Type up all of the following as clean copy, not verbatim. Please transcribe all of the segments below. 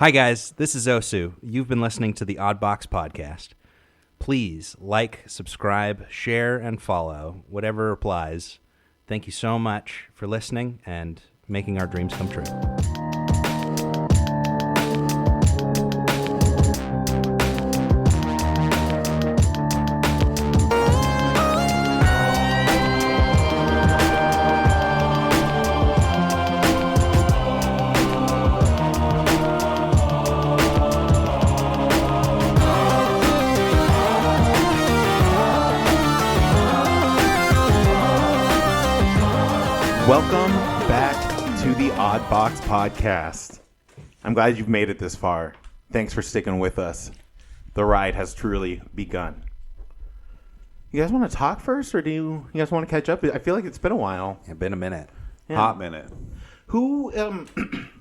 Hi, guys. This is Osu. You've been listening to the Odd Box Podcast. Please like, subscribe, share, and follow, whatever applies. Thank you so much for listening and making our dreams come true. Welcome back to the Odd Box Podcast. I'm glad you've made it this far. Thanks for sticking with us. The ride has truly begun. You guys want to talk first, or do you guys want to catch up? I feel like it's been a while. It's been a minute. Yeah. Hot minute. Who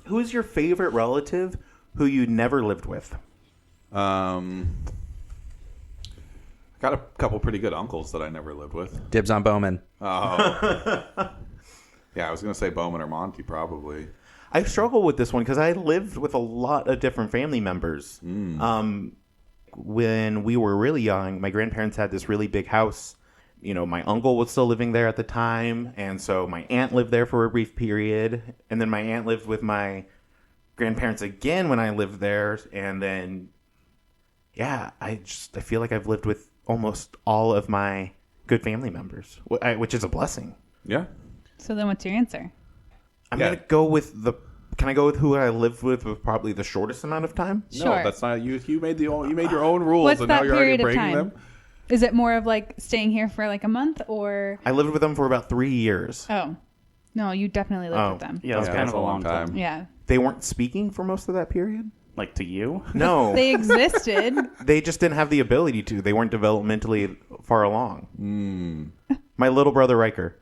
is your favorite relative who you never lived with? Got a couple pretty good uncles that I never lived with. Dibs on Bowman. Oh. Yeah, I was going to say Bowman or Monty, probably. I struggle with this one because I lived with a lot of different family members. When we were really young, my grandparents had this really big house. You know, my uncle was still living there at the time, and so my aunt lived there for a brief period, and then my aunt lived with my grandparents again when I lived there, and then, yeah, I feel like I've lived with almost all of my good family members, which is a blessing. Yeah. So then what's your answer? I'm going to go with can I go with who I lived with probably the shortest amount of time? Sure. No, that's not you. You made your own rules, What's and that now you're already period of breaking time? them. Is it more of like staying here for like a month or? I lived with them for about 3 years. Oh, no, you definitely lived with them. Yeah, it was kind that's of a long time. Yeah. They weren't speaking for most of that period? Like to you? No. They existed. They just didn't have the ability to. They weren't developmentally far along. My little brother Riker.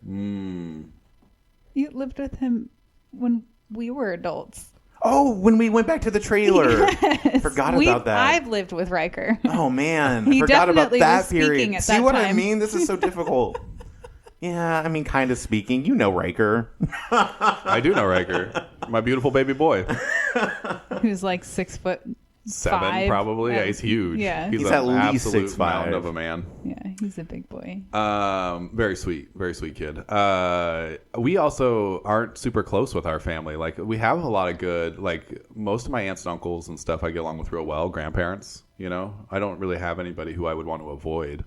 You lived with him when we were adults. Oh, when we went back to the trailer. Yes. Forgot about that. I've lived with Riker. Oh, man. He Forgot about definitely that was speaking period. at See that what I time. mean? This is so difficult. Yeah, I mean, kind of speaking. You know Riker. I do know Riker. My beautiful baby boy. Who's like 6'7", Probably. Yeah, he's huge. Yeah. He's an at least absolute 6'5". mound of a man. Yeah, he's a big boy. Very sweet kid. We also aren't super close with our family. Like, we have a lot of good, like, most of my aunts and uncles and stuff I get along with real well. Grandparents, you know, I don't really have anybody who I would want to avoid.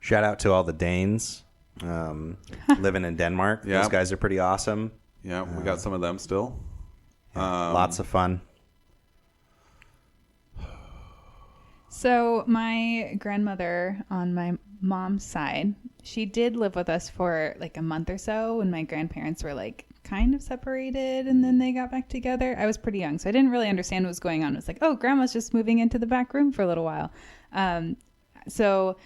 Shout out to all the Danes living in Denmark. Yeah. Those guys are pretty awesome. Yeah, we got some of them still. Lots of fun. So my grandmother on my mom's side, she did live with us for like a month or so when my grandparents were like kind of separated and then they got back together. I was pretty young, so I didn't really understand what was going on. It was like, oh, grandma's just moving into the back room for a little while. So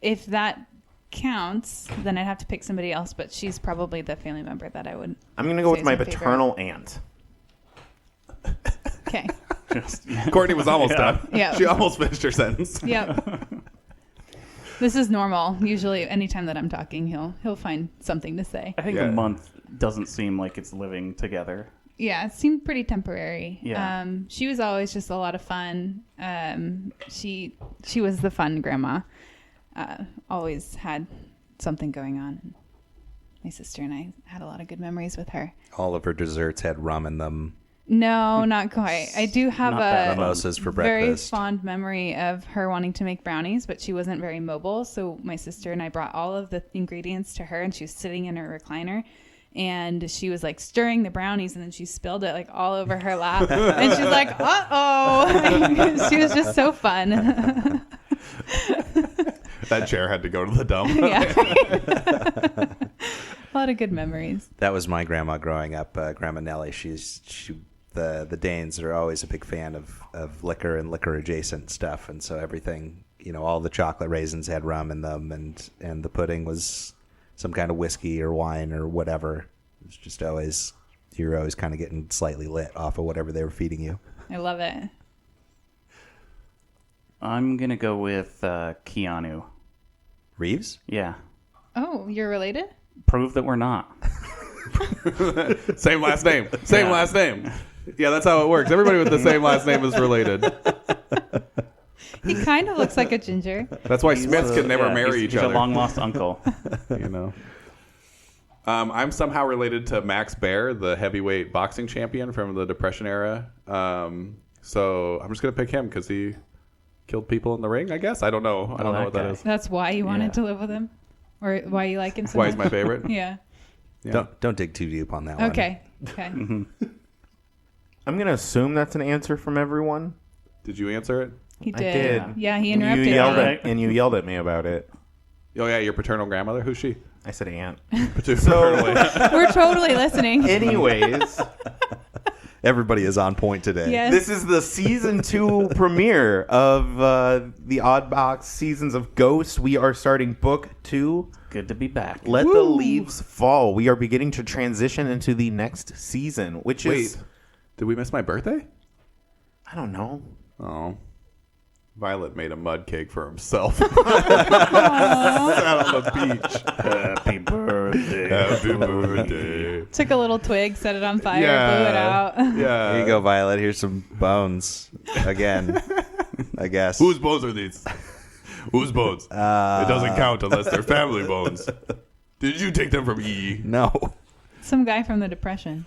if that counts, then I'd have to pick somebody else, but she's probably the family member that I would. I'm going to go with say is my favorite. paternal aunt. Okay. Courtney was almost done. Yeah. She almost finished her sentence. Yep. This is normal. Usually anytime that I'm talking, he'll find something to say. I think Yeah. a month doesn't seem like it's living together. Yeah, it seemed pretty temporary. Yeah. She was always just a lot of fun. She was the fun grandma. Always had something going on. And my sister and I had a lot of good memories with her. All of her desserts had rum in them. No, not quite. I do have Not that a Mimosas for very breakfast. fond memory of her wanting to make brownies, but she wasn't very mobile. So my sister and I brought all of the ingredients to her, and she was sitting in her recliner. And she was like stirring the brownies, and then she spilled it like all over her lap. And she's like, "Uh-oh!" She was just so fun. That chair had to go to the dump. Yeah, a lot of good memories. That was my grandma growing up, Grandma Nellie. The Danes are always a big fan of liquor and liquor adjacent stuff, and so everything, you know, all the chocolate raisins had rum in them, and the pudding was some kind of whiskey or wine or whatever. It was just always, you're always kind of getting slightly lit off of whatever they were feeding you. I love it. I'm going to go with Keanu. Reeves? Yeah. Oh, you're related? Prove that we're not. Same last name. Same last name. Yeah, that's how it works. Everybody with the same last name is related. He kind of looks like a ginger. That's why Smiths can never marry each he's other. a long lost uncle. You know. I'm somehow related to Max Baer, the heavyweight boxing champion from the Depression era. So I'm just gonna pick him because he killed people in the ring. I guess I don't know. I don't know what that is. That's why you wanted to live with him, or why you like him so Why much. he's my favorite. Yeah. Don't dig too deep on that one. Okay. I'm going to assume that's an answer from everyone. Did you answer it? He I did. did. Yeah, he And interrupted you yelled me. and you yelled at me about it. Oh yeah, your paternal grandmother. Who's she? I said aunt. Paternally. We're totally listening. Anyways, Everybody is on point today. Yes. this is the season 2 premiere of the Odd Box Seasons of Ghost. We are starting book 2. Good to be back. Let the leaves fall. We are beginning to transition into the next season, which is... Wait, did we miss my birthday? I don't know. Oh. Violet made a mud cake for himself. Sat on the beach. Happy birthday. Happy birthday. Took a little twig, set it on fire, Yeah. blew it out. Yeah. Here you go, Violet. Here's some bones. Again, I guess. Whose bones are these? Whose bones? It doesn't count unless they're family bones. Did you take them from E? No. Some guy from the Depression.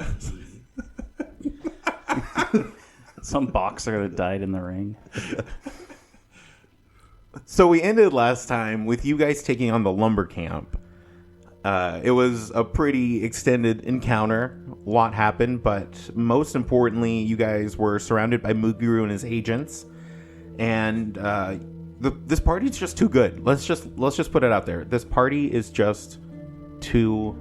Some boxer that died in the ring. So we ended last time with you guys taking on the lumber camp. It was a pretty extended encounter. A lot happened, but most importantly, you guys were surrounded by Mugiru and his agents. And this party's just too good. Let's just put it out there. This party is just too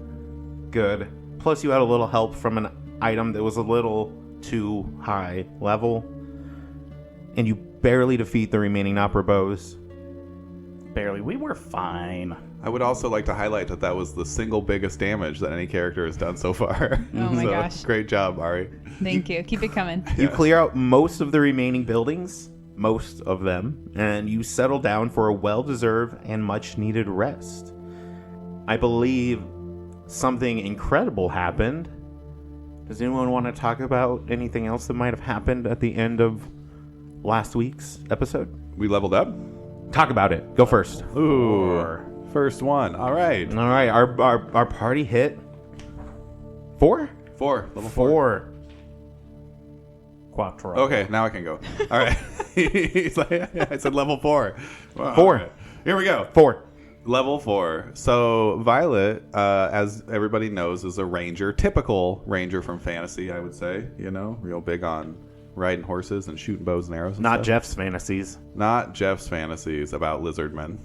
good. Plus, you had a little help from an item that was a little too high level, and you barely defeat the remaining Naprabos. Barely. We were fine. I would also like to highlight that that was the single biggest damage that any character has done so far. Oh my gosh. Great job, Ari. Thank you. Keep it coming. You clear out most of the remaining buildings, most of them, and you settle down for a well-deserved and much-needed rest. I believe something incredible happened. Does anyone want to talk about anything else that might have happened at the end of last week's episode? We leveled up? Talk about it. Go first. Ooh. First one. All right. All right, our party hit 4? 4. Level 4. 4. Quattro. Okay, now I can go. All right. He's like, I said level 4. Wow, 4. all right. Here we go. 4. Level 4. So Violet, as everybody knows, is a ranger. Typical ranger from fantasy, I would say. You know, real big on riding horses and shooting bows and arrows. And Not stuff. Jeff's fantasies. Not Jeff's fantasies about lizard men.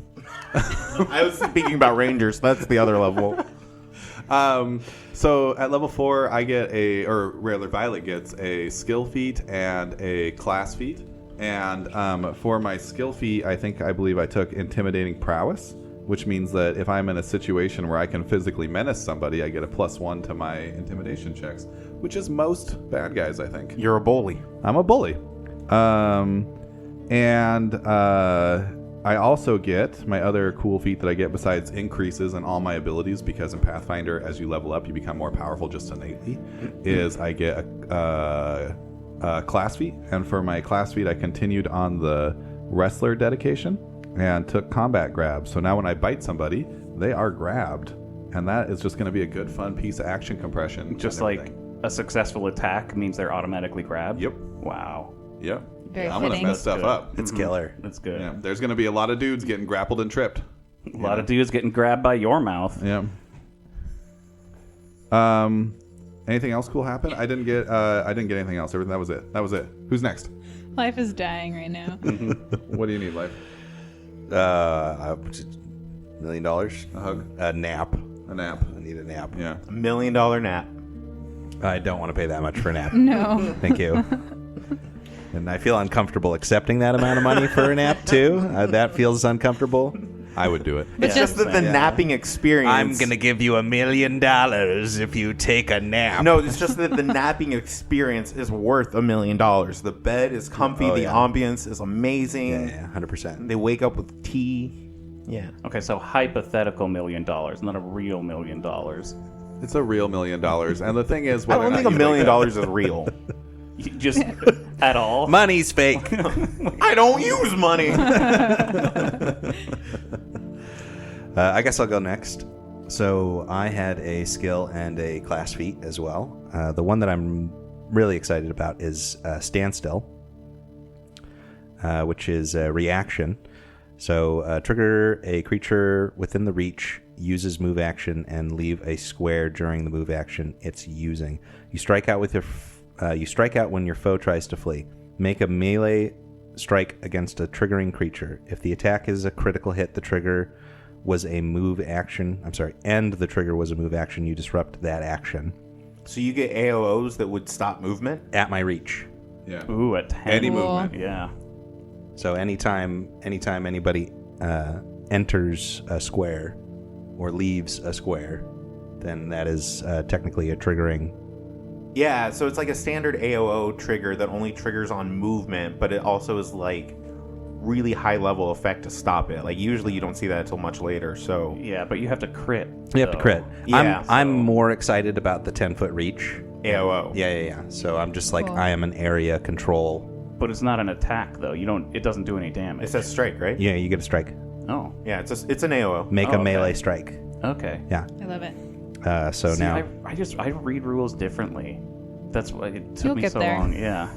I was speaking about Rangers. That's the other level. So at level 4, I get or rather Violet gets a skill feat and a class feat. And for my skill feat, I believe I took intimidating prowess, which means that if I'm in a situation where I can physically menace somebody, I get a +1 to my intimidation checks, which is most bad guys, I think. You're a bully. I'm a bully. I also get my other cool feat that I get besides increases in all my abilities, because in Pathfinder, as you level up, you become more powerful just innately, is I get a class feat. And for my class feat, I continued on the wrestler dedication and took combat grabs. So now when I bite somebody, they are grabbed. And that is just going to be a good, fun piece of action compression. Just and like everything. a successful attack means they're automatically grabbed? Yep. Wow. Yep. Very I'm going to fitting. mess stuff Good. up. It's killer. That's good. Yeah. There's going to be a lot of dudes getting grappled and tripped. A lot of dudes getting grabbed by your mouth. Yeah. Anything else cool happen? I didn't get anything else. Everything that was it. Who's next? Life is dying right now. What do you need, life? $1 million. A hug? A nap. A nap? I need a nap. Yeah. $1 million nap. I don't want to pay that much for a nap. No. Thank you. And I feel uncomfortable accepting that amount of money for a nap too. That feels uncomfortable. I would do it. But It's just that the napping experience. I'm gonna give you $1 million if you take a nap. No, it's just that the napping experience is worth $1 million. The bed is comfy. Oh, the yeah. ambience is amazing. Yeah, 100%. They wake up with tea. Yeah. Okay, so hypothetical $1 million, not a real $1 million. It's a real $1 million. And the thing is, I don't think $1 million is real. Just at all? Money's fake. I don't use money. I guess I'll go next. So I had a skill and a class feat as well. The one that I'm really excited about is Standstill, which is a reaction. So trigger a creature within the reach, uses move action, and leave a square during the move action it's using. You strike out with your you strike out when your foe tries to flee. Make a melee strike against a triggering creature. If the attack is a critical hit, the trigger was a move action. And the trigger was a move action. You disrupt that action. So you get AOs that would stop movement? At my reach. Yeah. Ooh, at 10. Any Cool. movement. Yeah. So anytime anybody enters a square or leaves a square, then that is technically a triggering. Yeah, so it's like a standard AOO trigger that only triggers on movement, but it also is like really high level effect to stop it. Like usually you don't see that until much later. So Yeah, but you have to crit. You have to though. crit. Yeah, I'm more excited about the 10-foot reach. AOO. Yeah. So I'm just like, Cool. I am an area control. But it's not an attack though. It doesn't do any damage. It says strike, right? Yeah, you get a strike. Oh. Yeah, it's an AOO. Make Oh, a okay. melee strike. Okay. Yeah. I love it. So See, now. I read rules differently. That's why it took You'll me get so there. long. Yeah.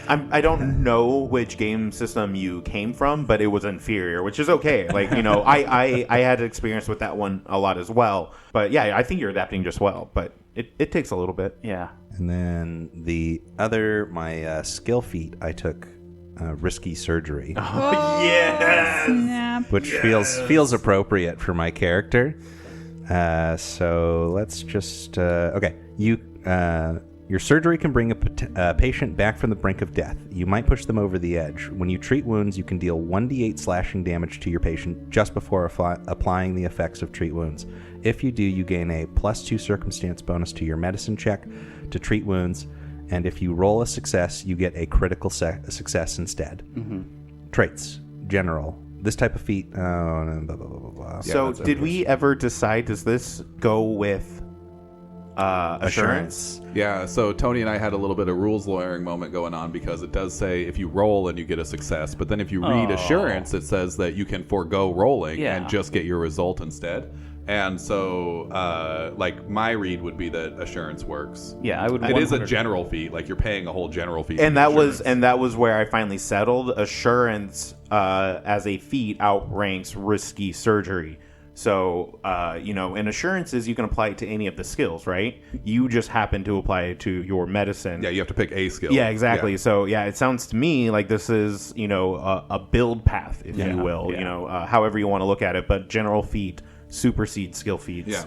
I don't know which game system you came from, but it was inferior, which is okay. Like, I had experience with that one a lot as well. But yeah, I think you're adapting just well, but it takes a little bit. Yeah. And then my skill feat, I took risky surgery, Oh, yes! snap. which feels appropriate for my character. So let's just okay. Your surgery can bring a patient back from the brink of death. You might push them over the edge. When you treat wounds, you can deal 1d8 slashing damage to your patient just before applying the effects of treat wounds. If you do, you gain a +2 circumstance bonus to your medicine check to treat wounds, and if you roll a success, you get a critical success instead. Traits. General. This type of feat... blah, blah, blah, blah, blah. So that's did we ever decide, does this go with assurance? Yeah, so Tony and I had a little bit of rules lawyering moment going on because it does say if you roll and you get a success, but then if you read Oh. assurance, it says that you can forego rolling Yeah. and just get your result instead. And so, like, my read would be that assurance works. Yeah, I would. It is a 100 general fee, like you're paying a whole general fee. And for that assurance. was where I finally settled. Assurance as a feat outranks risky surgery. So in assurances you can apply it to any of the skills, right? You just happen to apply it to your medicine. Yeah, you have to pick a skill. Yeah, exactly. Yeah. So yeah, it sounds to me like this is a build path, if you will. yeah. However you want to look at it, but general feat supersedes skill feats. Yeah.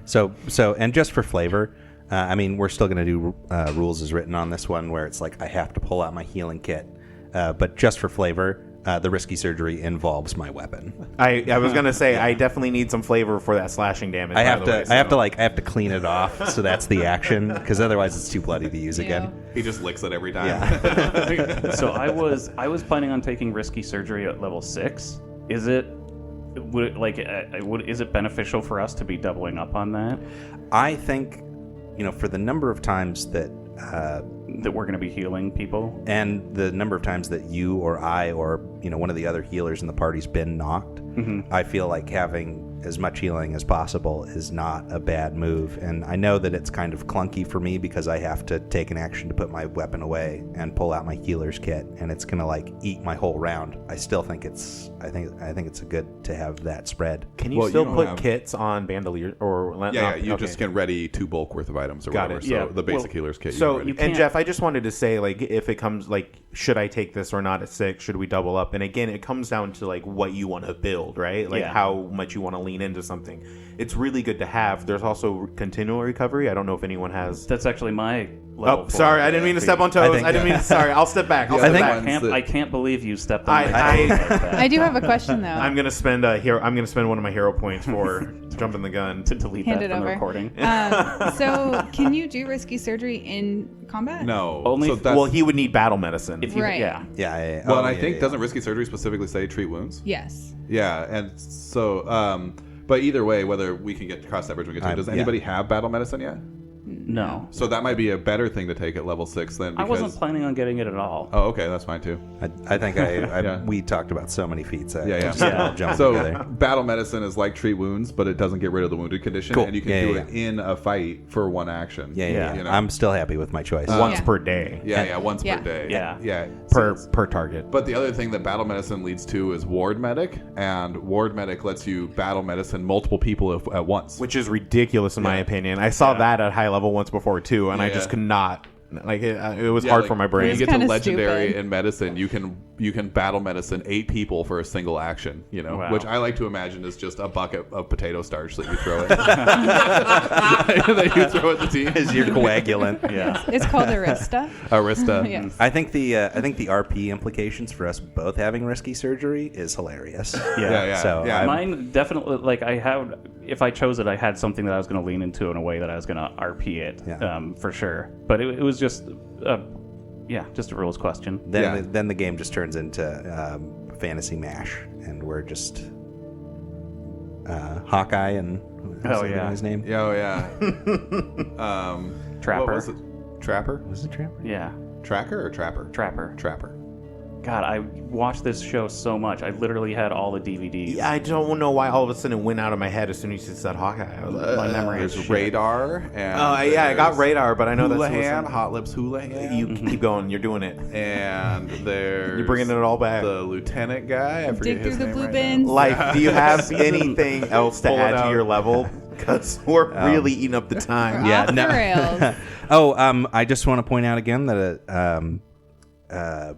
So, and just for flavor, we're still going to do rules as written on this one, where it's like I have to pull out my healing kit. But just for flavor, the risky surgery involves my weapon. I was gonna say I definitely need some flavor for that slashing damage. I by have the to, way, I have so- to I have to clean it off, so that's the action, because otherwise it's too bloody to use again. He just licks it every time. Yeah. So I was planning on taking risky surgery at level 6. Is it beneficial for us to be doubling up on that? I think, for the number of times that. That we're going to be healing people? And the number of times that you or I or one of the other healers in the party's been knocked, I feel like having as much healing as possible is not a bad move. And I know that it's kind of clunky for me because I have to take an action to put my weapon away and pull out my healer's kit, and it's gonna eat my whole round. I still think it's it's good to have that spread. Can you Well, still you don't put have- kits on bandolier or? Yeah, you okay. just can ready 2 bulk worth of items or Got whatever. it. So Yeah, the basic well, healer's kit. So, you can ready. you and can't- Jeff, I just wanted to say, if it comes, should I take this or not at 6? Should we double up? And again, it comes down to, what you want to build, right? Yeah. How much you want to lean into something. It's really good to have. There's also continual recovery. I don't know if anyone has... That's actually my level Oh, sorry. I didn't mean to step on toes. I didn't mean to... Sorry. I'll step back. I'll Yeah, step I back. think- I can't believe you stepped on I- my toes like that. I do have a question though. I'm gonna spend one of my hero points for jumping the gun. to delete Hand that it from the over. recording. So can you do risky surgery in combat? No. Only- So that's, Well, he would need battle medicine. If you, Right. yeah. Yeah. well, and I think doesn't risky surgery specifically say treat wounds? Yes. Yeah, and so, but either way, whether we can get across that bridge when we get to it, does yeah. anybody have battle medicine yet? No. So that might be a better thing to take at level 6 then. I Because... wasn't planning on getting it at all. Oh, okay, that's fine too. I think Yeah. we talked about so many feats. I Yeah. just all jumped So together. battle medicine is like treat wounds, but it doesn't get rid of the wounded condition, Cool. and you can Yeah, do yeah, it in a fight for one action. Yeah. You know? I'm still happy with my choice. Once Yeah. per day. once Yeah. per day. Yeah. Yeah. Per target. But the other thing that battle medicine leads to is ward medic, and ward medic lets you battle medicine multiple people at once. Which is ridiculous in my opinion. I saw that at high level once before too, and I just could not. Like it was hard for my When brain. you get to kinda legendary stupid. in medicine, you can battle medicine 8 people for a single action. You know, Wow. which I like to imagine is just a bucket of potato starch that you throw it. that you throw at the team. Is your coagulant. Yeah. It's called Arista. Arista. Yes. I think the RP implications for us both having risky surgery is hilarious. Yeah. So I'm- Mine definitely, like, if I chose it, I had something that I was going to lean into in a way that I was going to RP it, Yeah. for sure. But it was just, just a rules question. Then the game just turns into fantasy mash, and we're just Hawkeye and Oh, yeah. his name Oh yeah. Trapper. What was it? Trapper? was it Trapper? Yeah. Tracker or Trapper? Trapper. Trapper. God, I watched this show so much. I literally had all the DVDs. I don't know why all of a sudden it went out of my head as soon as you said Hawkeye. I was like, My memory is There's shit. Radar. And I got there's radar, but I know that's Houlihan, Hot Lips Houlihan. You keep going. You're doing it. And there's You're bringing it all back. The lieutenant guy. I forget Dig his through the name blue right bins. Life, do you have anything else to Pull it add to out. your level? Because we're really eating up the time. Yeah, Off no. the rails. I just want to point out again that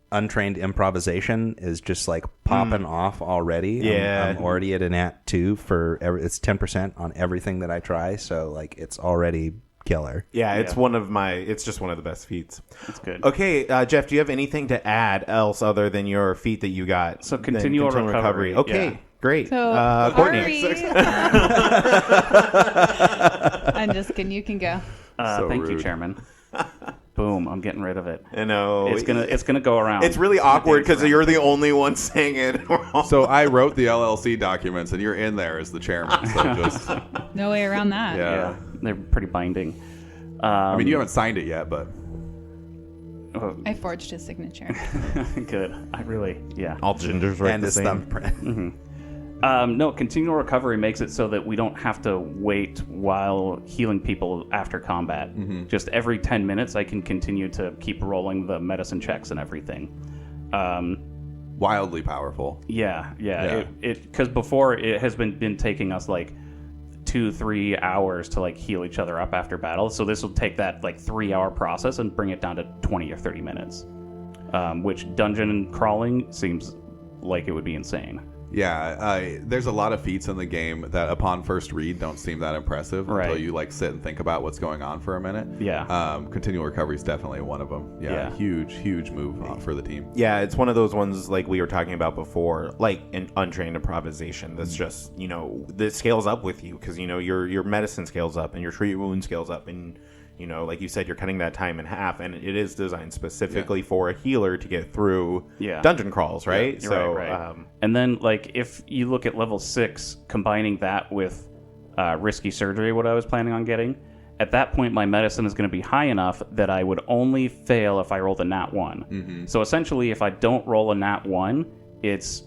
untrained improvisation is just like popping off already. Yeah. I'm already at an at 2 for it's 10% on everything that I try, so like it's already killer. Yeah, it's Yeah. it's just one of the best feats. That's good. Okay, Jeff, do you have anything to add else other than your feat that you got? So Than continual recovery, Okay, yeah. great. So, Courtney. Ari, I'm just kidding. You can go. So Thank you, rude. Chairman. Boom! I'm getting rid of it. I know. It's gonna go around. It's really awkward because you're the only one saying it. So I wrote the LLC documents, and you're in there as the chairman. So just, No way around that. yeah. Yeah, they're pretty binding. I mean, you haven't signed it yet, but I forged his signature. Good. I really, yeah. All gingers right And the his same. thumbprint. No, continual recovery makes it so that we don't have to wait while healing people after combat. Just every 10 minutes, I can continue to keep rolling the medicine checks and everything. wildly powerful. Yeah. Yeah. Because before it has been taking us like 2-3 hours to like heal each other up after battle. So this will take that like 3-hour process and bring it down to 20 or 30 minutes, which dungeon crawling seems like it would be insane. Yeah, there's a lot of feats in the game that upon first read don't seem that impressive until Right. you like sit and think about what's going on for a minute. Yeah. Continual recovery is definitely one of them. Yeah. Huge move for the team. Yeah, it's one of those ones like we were talking about before, like an untrained improvisation. That's just that scales up with you because your medicine scales up and your treat wound scales up, and like you said, you're cutting that time in half, and it is designed specifically for a healer to get through dungeon crawls, right? You're So, right. And then, like, if you look at level 6, combining that with risky surgery, what I was planning on getting, at that point, my medicine is going to be high enough that I would only fail if I rolled a nat 1. Mm-hmm. So essentially, if I don't roll a nat 1, it's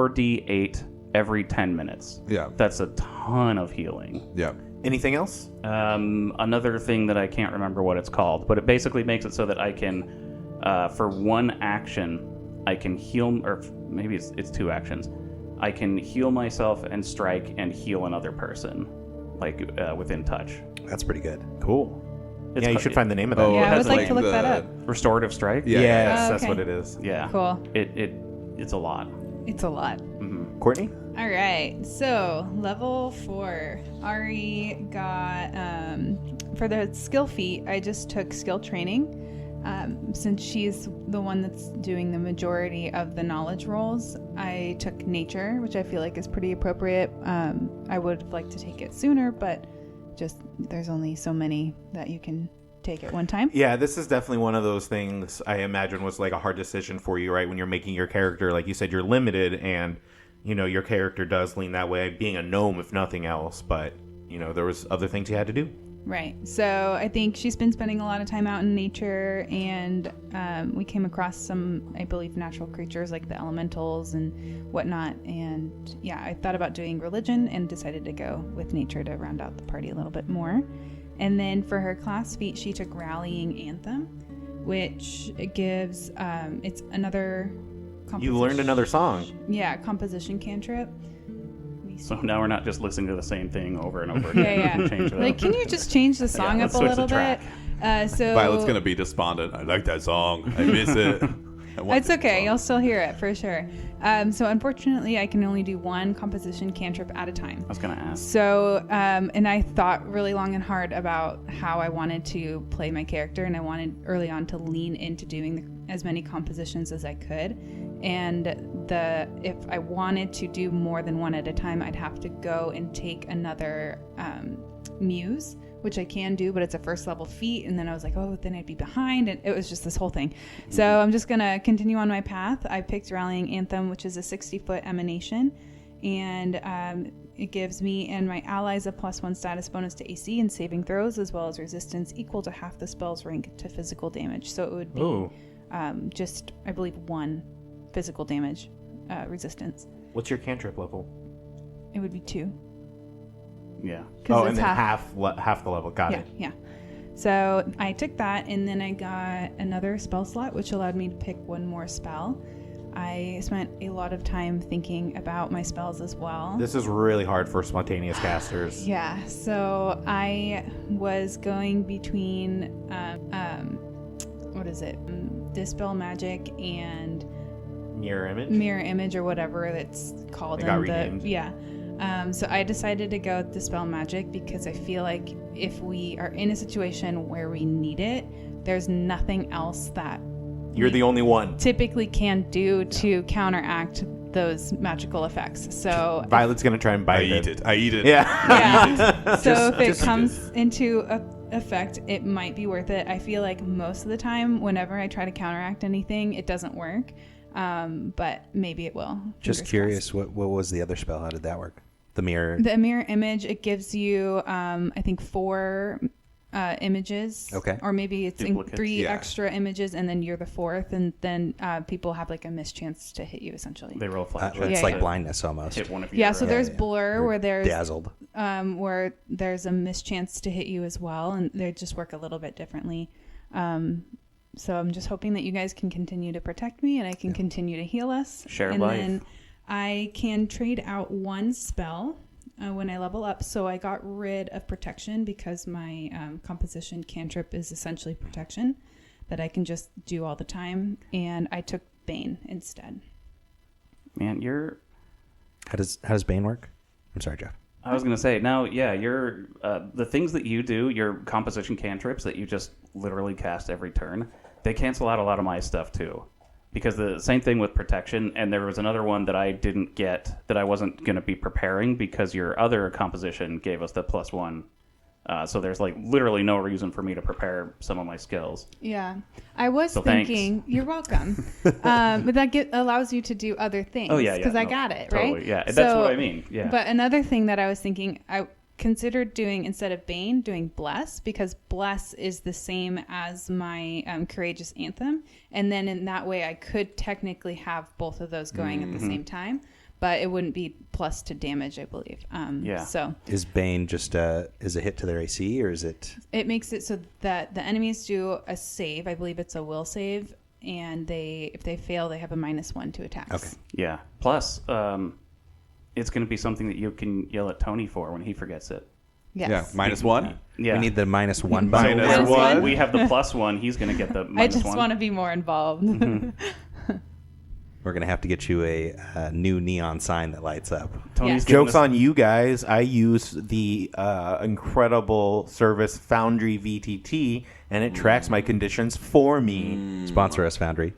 4d8 every 10 minutes. Yeah. That's a ton of healing. Yeah. anything else? Another thing that I can't remember what it's called, but it basically makes it so that I can, for one action, I can heal, or maybe it's 2 actions. I can heal myself and strike and heal another person, like within touch. That's pretty good. Cool. It's You co- should find the name of that. Oh, Yeah, I it would has, like to look that up. Restorative strike. Yeah. Yes, Oh, that's okay. what it is. Yeah. Cool. It's a lot. It's a lot. Courtney? All right. So, level 4. Ari got, for the skill feat, I just took skill training. Since she's the one that's doing the majority of the knowledge rolls, I took nature, which I feel like is pretty appropriate. I would have liked to take it sooner, but just there's only so many that you can take at one time. Yeah, this is definitely one of those things I imagine was like a hard decision for you, right? When you're making your character, like you said, you're limited, and your character does lean that way, being a gnome if nothing else. But there was other things you had to do. Right. So I think she's been spending a lot of time out in nature, and we came across some, I believe, natural creatures like the elementals and whatnot. And yeah, I thought about doing religion and decided to go with nature to round out the party a little bit more. And then for her class feat, she took Rallying Anthem, which gives, it's another You learned another song. Yeah, composition cantrip. So now we're not just listening to the same thing over and over again. Yeah. Change it Like, up. can you just change the song let's up a switch little the track. bit? So Violet's gonna be despondent. I like that song. I miss it. I want It's the okay. song. You'll still hear it for sure. So unfortunately, I can only do one composition cantrip at a time. I was going to ask. So, and I thought really long and hard about how I wanted to play my character, and I wanted early on to lean into doing as many compositions as I could. And if I wanted to do more than one at a time, I'd have to go and take another muse, which I can do, but it's a first level feat. And then I was like, oh, then I'd be behind. And it was just this whole thing. So I'm just going to continue on my path. I picked Rallying Anthem, which is a 60-foot emanation. And it gives me and my allies a +1 status bonus to AC and saving throws, as well as resistance equal to half the spell's rank to physical damage. So it would be just, I believe, 1 physical damage resistance. What's your cantrip level? It would be 2. Yeah. Oh, and then half the level. Got it. Yeah. So I took that, and then I got another spell slot, which allowed me to pick one more spell. I spent a lot of time thinking about my spells as well. This is really hard for spontaneous casters. Yeah, so I was going between, Dispel Magic and Mirror image? Mirror Image, or whatever it's called. It got renamed. Yeah. So I decided to go with Dispel Magic because I feel like if we are in a situation where we need it, there's nothing else that You're the only one. typically can do to counteract those magical effects. So Violet's going to try and I bite eat it. I eat it. Yeah. yeah. So if it just- comes into effect, it might be worth it. I feel like most of the time, whenever I try to counteract anything, it doesn't work. But maybe it will. Just Fingers curious, what was the other spell? How did that work? The mirror. crossed. The mirror image, it gives you, I think, 4 images. Okay. Or maybe it's Duplicates. 3 Yeah. extra images, and then you're the 4th, and then people have like a mischance to hit you, essentially. They roll flat. It's Yeah, like yeah. blindness almost. Hit one of your Yeah, so there's blur You're where there's dazzled. where there's a mischance to hit you as well, and they just work a little bit differently. So I'm just hoping that you guys can continue to protect me, and I can continue to heal us. Share and life. then I can trade out 1 spell when I level up. So I got rid of protection because my composition cantrip is essentially protection that I can just do all the time, and I took Bane instead. Man, How does Bane work? I'm sorry, Jeff. I was going to say, now, yeah, you're, the things that you do, your composition cantrips that you just literally cast every turn, they cancel out a lot of my stuff too. Because the same thing with protection, and there was another one that I didn't get that I wasn't going to be preparing because your other composition gave us the +1. So there's like literally no reason for me to prepare some of my skills. Yeah, I was So thanks. thinking. You're welcome. But that allows you to do other things. Oh, yeah, yeah. Because I No, got it, totally, right? yeah. That's what I mean, yeah. But another thing that I was thinking, I considered doing instead of Bane, doing Bless, because Bless is the same as my Courageous Anthem, and then in that way I could technically have both of those going at the same time. But it wouldn't be plus to damage, I believe. Yeah. So Is Bane just is a hit to their AC, or is it? it makes it so that the enemies do a save. I believe it's a will save, and if they fail, they have a -1 to attacks. Okay. Yeah. Plus, it's going to be something that you can yell at Tony for when he forgets it. Yes. Yeah. -1. Yeah. We need the -1 button. Minus one. We have the +1. He's going to get the -1. I just want to be more involved. We're gonna have to get you a new neon sign that lights up. Tony's Yeah. giving Joke's us- on you guys. I use the incredible service Foundry VTT, and it tracks my conditions for me. Sponsor us, Foundry.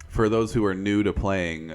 For those who are new to playing,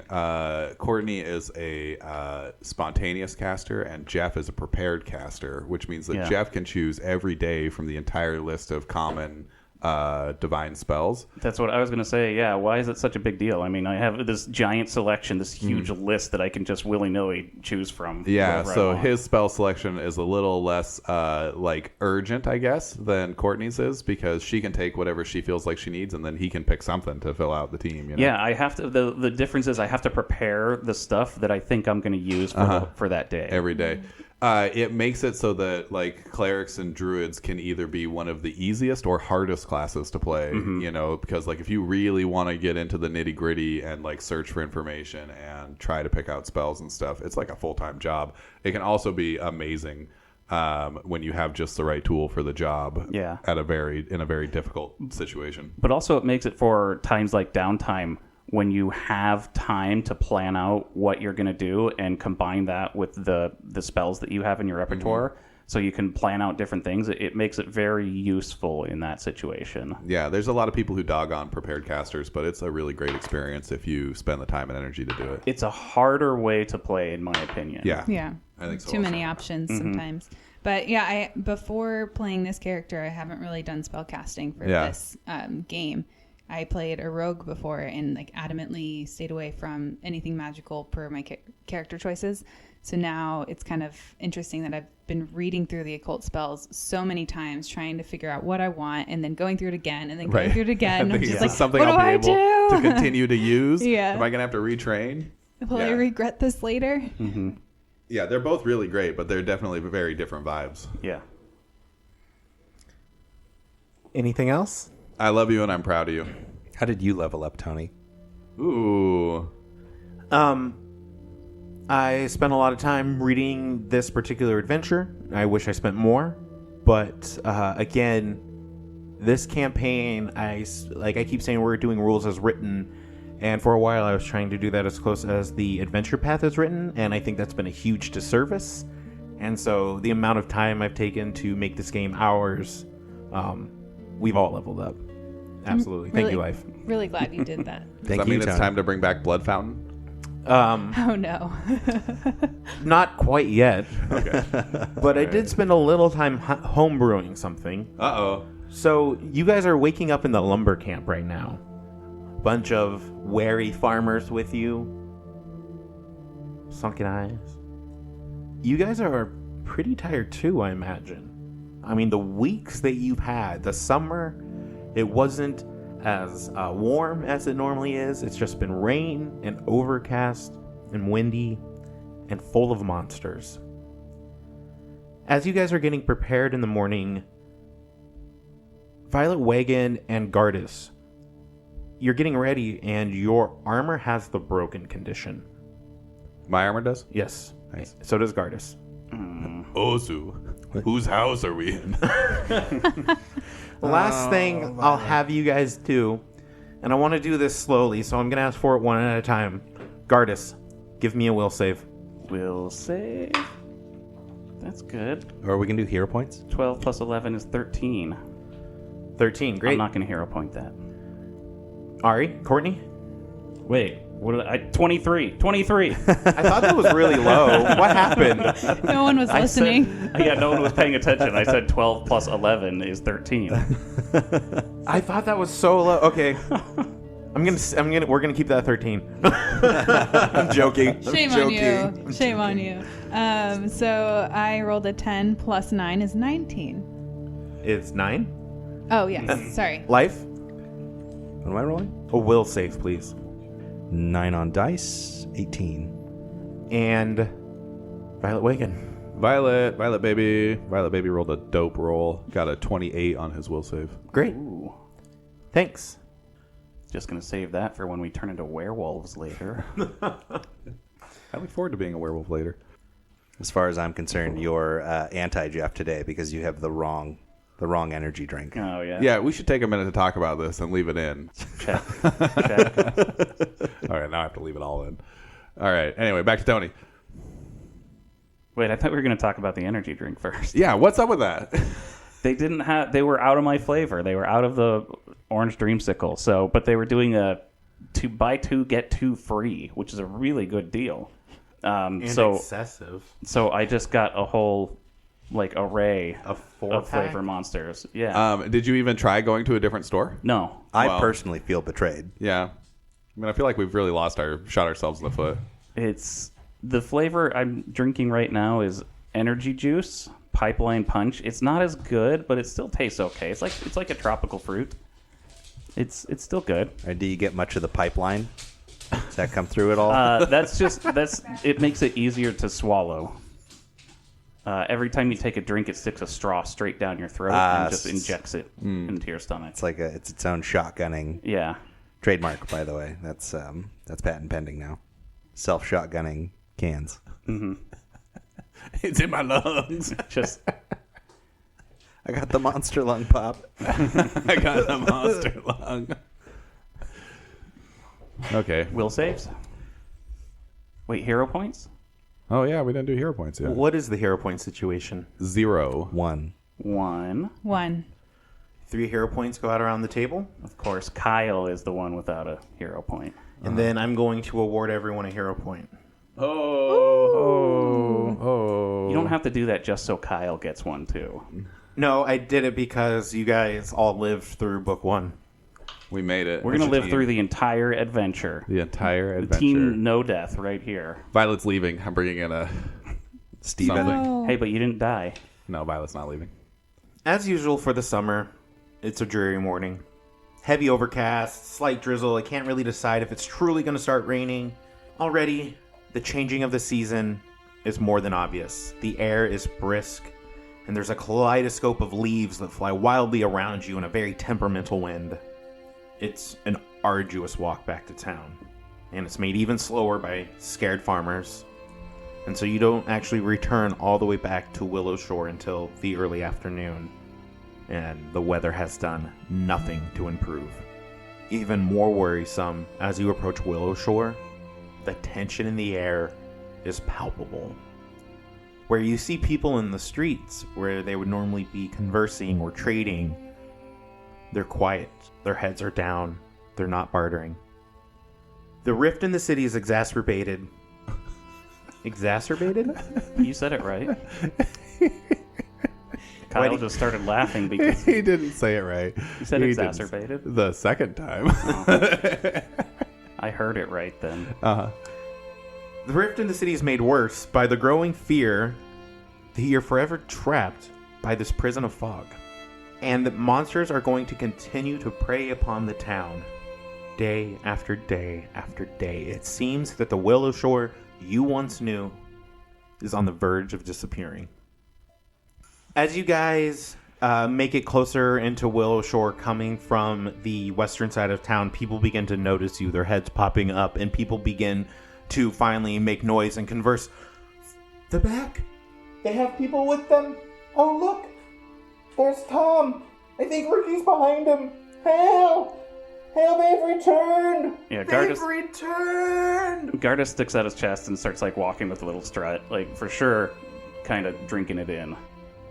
Courtney is a spontaneous caster, and Jeff is a prepared caster, which means that Yeah. Jeff can choose every day from the entire list of common divine spells. That's what I was going to say. Yeah, why is it such a big deal? I mean, I have this giant selection, this huge list that I can just willy-nilly choose from. Yeah, wherever I so want. his spell selection is a little less like urgent, I guess, than Courtney's is, because she can take whatever she feels like she needs, and then he can pick something to fill out the team. You know? Yeah, I have to. The difference is I have to prepare the stuff that I think I'm going to use for that day. Every day. It makes it so that like clerics and druids can either be one of the easiest or hardest classes to play, you know, because like if you really want to get into the nitty gritty and like search for information and try to pick out spells and stuff, it's like a full-time job. It can also be amazing when you have just the right tool for the job in a very difficult situation. But also it makes it for times like downtime, when you have time to plan out what you're going to do and combine that with the spells that you have in your repertoire, so you can plan out different things. It makes it very useful in that situation. Yeah, there's a lot of people who dog on prepared casters, but it's a really great experience if you spend the time and energy to do it. It's a harder way to play, in my opinion. Yeah. I think so. Too many options sometimes. But yeah, before playing this character, I haven't really done spell casting for this game. I played a rogue before and like adamantly stayed away from anything magical per my character choices. So now it's kind of interesting that I've been reading through the occult spells so many times, trying to figure out what I want, and then going through it again, and then going through it again. I'm just like, something what I'll do be I able do? to continue to use. Yeah. Am I gonna have to retrain? Will I regret this later? Yeah, they're both really great, but they're definitely very different vibes. Yeah. Anything else? I love you and I'm proud of you. How did you level up, Tony? Ooh. I spent a lot of time reading this particular adventure. I wish I spent more, but again, this campaign, I keep saying, we're doing rules as written, and for a while I was trying to do that as close as the adventure path is written, and I think that's been a huge disservice. And so the amount of time I've taken to make this game ours, we've all leveled up. Absolutely. Thank you, Life. Really glad you did that. Does that mean it's time to bring back Blood Fountain? Oh no. Not quite yet. Okay. But I did spend a little time homebrewing something. Uh-oh. So you guys are waking up in the lumber camp right now. Bunch of wary farmers with you. Sunken eyes. You guys are pretty tired too, I imagine. I mean, the weeks that you've had, the summer, it wasn't as warm as it normally is. It's just been rain and overcast and windy and full of monsters. As you guys are getting prepared in the morning, Violet Wagon and Gardas, you're getting ready and your armor has the broken condition. My armor does? Yes. Nice. So does Gardas. Ozu, whose house are we in? Last thing I'll have you guys do, and I want to do this slowly, so I'm going to ask for it one at a time. Gardas, give me a will save. Will save. That's good. Or we can do hero points. 12 plus 11 is 13. 13, great. I'm not going to hero point that. Ari, Courtney? Wait, what did I... 23. 23. I thought that was really low. What happened? No one was listening. Yeah, no one was paying attention. I said 12 plus 11 is 13. I thought that was so low. Okay. We're gonna keep that 13. I'm joking. Shame on you. Shame on you. So I rolled a 10 plus 9 is 19. It's 9. Oh, yes. Sorry. Life? What am I rolling? A will save, please. 9 on dice, 18. And Violet Wagon. Violet baby. Violet baby rolled a dope roll. Got a 28 on his will save. Great. Ooh. Thanks. Just going to save that for when we turn into werewolves later. I look forward to being a werewolf later. As far as I'm concerned, you're anti-Jeff today because you have the wrong energy drink. Oh, yeah. Yeah, we should take a minute to talk about this and leave it in. Check. All right, now I have to leave it all in. All right, anyway, back to Tony. Wait, I thought we were going to talk about the energy drink first. Yeah, what's up with that? They were out of my flavor. They were out of the orange dreamsicle. But they were doing a buy 2 get 2 free, which is a really good deal. Excessive. So I just got a whole like array A of flavor monsters. Yeah. Did you even try going to a different store? No. I personally feel betrayed. Yeah. I mean, I feel like we've really shot ourselves in the foot. It's the flavor I'm drinking right now is energy juice, Pipeline Punch. It's not as good, but it still tastes okay. It's like a tropical fruit. It's still good. Or do you get much of the pipeline? Does that come through at all? It makes it easier to swallow. Every time you take a drink, it sticks a straw straight down your throat and just injects it into your stomach. It's like it's its own shotgunning Yeah. trademark, by the way. That's patent pending now. Self-shotgunning cans. It's in my lungs. Just I got the monster lung pop. I got the monster lung. Okay. will saves. Wait, hero points? Oh, yeah, we didn't do hero points yet. What is the hero point situation? 0. 1. 1. 1. 3 hero points go out around the table, Of course, Kyle is the one without a hero point. and then I'm going to award everyone a hero point. Oh. You don't have to do that just so Kyle gets one too. No, I did it because you guys all lived through book 1. We made it. We're gonna live through the entire adventure. the entire The adventure. team no death right here. Violet's leaving. I'm bringing in a Steven. something. Oh. Hey, but you didn't die. No, Violet's not leaving. As usual for the summer, it's a dreary morning. Heavy overcast, slight drizzle. I can't really decide if it's truly going to start raining. Already, the changing of the season is more than obvious. The air is brisk, and there's a kaleidoscope of leaves that fly wildly around you in a very temperamental wind. It's an arduous walk back to town, and it's made even slower by scared farmers. And so you don't actually return all the way back to Willowshore until the early afternoon. And the weather has done nothing to improve. Even more worrisome, as you approach Willowshore, the tension in the air is palpable. Where you see people in the streets where they would normally be conversing or trading, they're quiet, their heads are down, they're not bartering. The rift in the city is exacerbated. Exacerbated? You said it right. Kyle just started laughing because He didn't say it right. you said He exacerbated. didn't. The second time. I heard it right then. The rift in the city is made worse by the growing fear that you're forever trapped by this prison of fog. And that monsters are going to continue to prey upon the town. Day after day after day. It seems that the Willowshore you once knew is on the verge of disappearing. As you guys make it closer into Willowshore, coming from the western side of town, people begin to notice you, their heads popping up, and people begin to finally make noise and converse. They're back. They have people with them. Oh, look. There's Tom. I think Ricky's behind him. Hail! Hail, they've returned! Yeah, They've returned! Garda sticks out his chest and starts like walking with a little strut, like for sure, kind of drinking it in.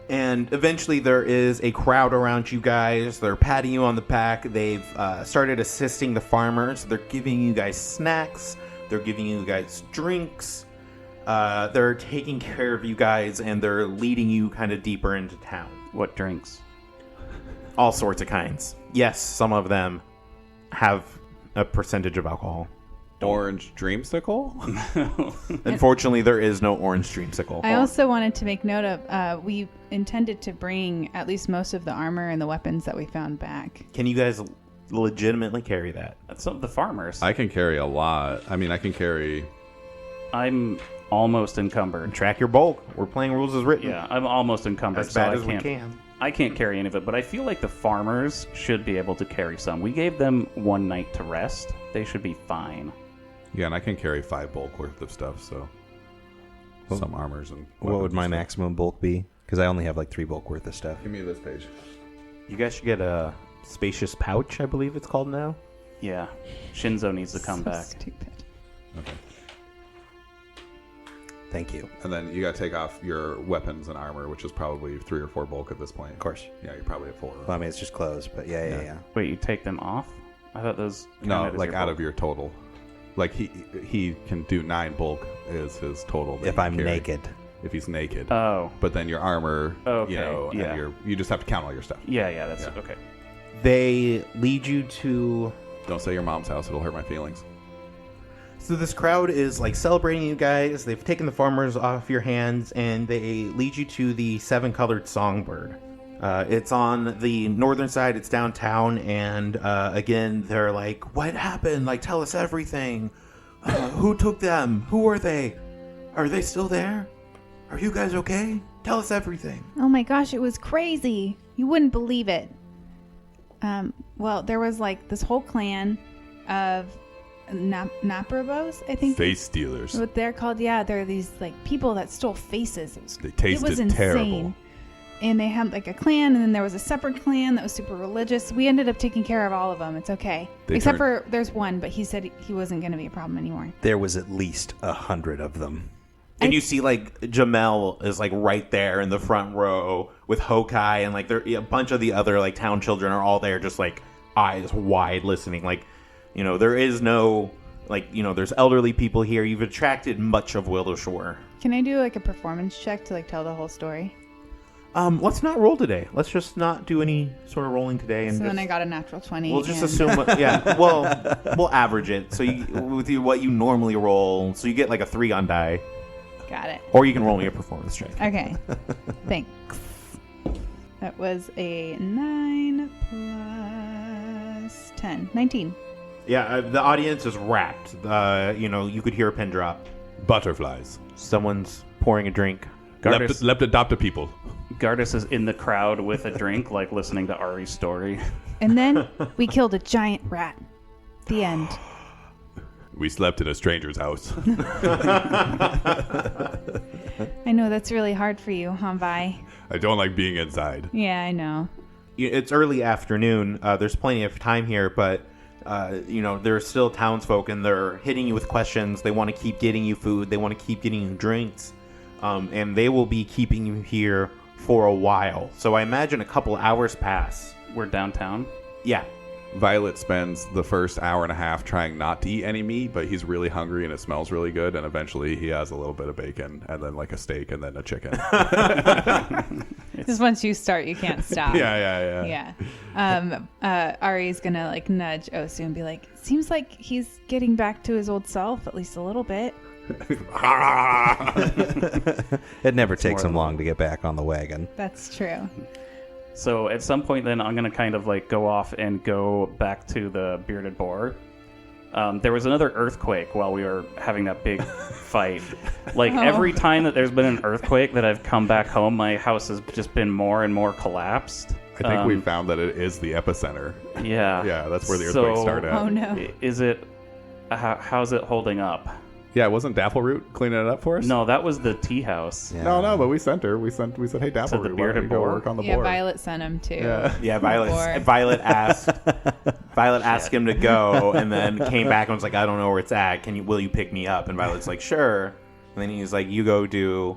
And eventually there is a crowd around you guys. They're patting you on the back. They've started assisting the farmers. They're giving you guys snacks. They're giving you guys drinks. They're taking care of you guys, and they're leading you kind of deeper into town. What drinks? All sorts of kinds. Yes, some of them have a percentage of alcohol. Orange dreamsicle? Unfortunately, there is no orange dreamsicle. I also wanted to make note of, we intended to bring at least most of the armor and the weapons that we found back. Can you guys legitimately carry that? That's some of the farmers. I can carry a lot. I mean, I can carry... I'm almost encumbered. Track your bulk. We're playing rules as written. Yeah, I'm almost encumbered, As bad so as I we can't. can. I can't carry any of it, but I feel like the farmers should be able to carry some. We gave them one night to rest. They should be fine. Yeah, and I can carry 5 bulk worth of stuff, so... Some armors and... What would weapons my and stuff. maximum bulk be? Because I only have like 3 bulk worth of stuff. Give me this page. You guys should get a spacious pouch, I believe it's called now. Yeah, Shinzo needs to come So back. stupid. Okay. Thank you. And then you got to take off your weapons and armor, which is probably 3 or 4 bulk at this point. Of course. Yeah, you're probably at 4. Well, I mean, it's just clothes, but yeah. Yeah. Wait, you take them off? I thought those. No, counted as like your out bulk. of your total. Like he can do 9 bulk is his total. that If he I'm can carry. naked. if he's naked. Oh. But then your armor, Okay, you know, yeah. and you just have to count all your stuff. Yeah, that's okay. They lead you to... Don't say your mom's house; it'll hurt my feelings. So this crowd is like celebrating you guys. They've taken the farmers off your hands, and they lead you to the 7-colored songbird. It's on the northern side. It's downtown, and again, they're like, "What happened? Like, tell us everything. Who took them? Who are they? Are they still there? Are you guys okay? Tell us everything." Oh my gosh, it was crazy. You wouldn't believe it. Well, there was like this whole clan of Naprobos, I think. Face stealers. What they're called. Yeah, they're these like people that stole faces. They It was tasted insane. terrible. And they had like a clan, and then there was a separate clan that was super religious. We ended up taking care of all of them. It's okay. Except for there's one, but he said he wasn't going to be a problem anymore. There was at least 100 of them. And you see, like, Jamel is, like, right there in the front row with Hokai, and, like, a bunch of the other, like, town children are all there just, like, eyes wide listening. Like, you know, there is no, like, you know, there's elderly people here. You've attracted much of Willowshore. Can I do like a performance check to like tell the whole story? Let's not roll today. Let's just not do any sort of rolling today. And So just, then I got a natural 20. we'll just and- assume, yeah, well, we'll average it. So with what you normally roll, so you get, like, a 3 on die. Got it. Or you can roll me a performance check. Okay. Thanks. That was a 9 plus 10. 19. Yeah, the audience is rapt. You know, you could hear a pin drop. Butterflies. Someone's pouring a drink. Gardus, Leptodopter people. Gardus is in the crowd with a drink, like listening to Ari's story. And then we killed a giant rat. The end. We slept in a stranger's house. I know that's really hard for you, huh, Vi? I don't like being inside. Yeah, I know. It's early afternoon. There's plenty of time here, but you know, there's still townsfolk, and they're hitting you with questions. They want to keep getting you food. They want to keep getting you drinks, and they will be keeping you here for a while. So I imagine a couple hours pass. We're downtown. Yeah. Violet spends the first hour and a half trying not to eat any meat, but he's really hungry and it smells really good, and eventually he has a little bit of bacon and then like a steak and then a chicken. Just once you start, you can't stop. Yeah. Ari's gonna like nudge Osu and be like, seems like he's getting back to his old self, at least a little bit. It never takes him long to get back on the wagon. That's true. So at some point then I'm going to kind of like go off and go back to the bearded boar. There was another earthquake while we were having that big fight. Like every time that there's been an earthquake that I've come back home, my house has just been more and more collapsed. I think we found that it is the epicenter. Yeah. Yeah, that's where the earthquake started. Oh no. Is it... how's it holding up? Yeah, wasn't Daffleroot cleaning it up for us? No, that was the tea house. Yeah. No, but we sent her. We said, hey, Daffleroot, why don't bearded you go boar? work on the Yeah, board? Violet sent him too. Yeah, Or- Violet asked him to go, and then came back and was like, I don't know where it's at. Will you pick me up? And Violet's like, sure. And then he's like, you go do,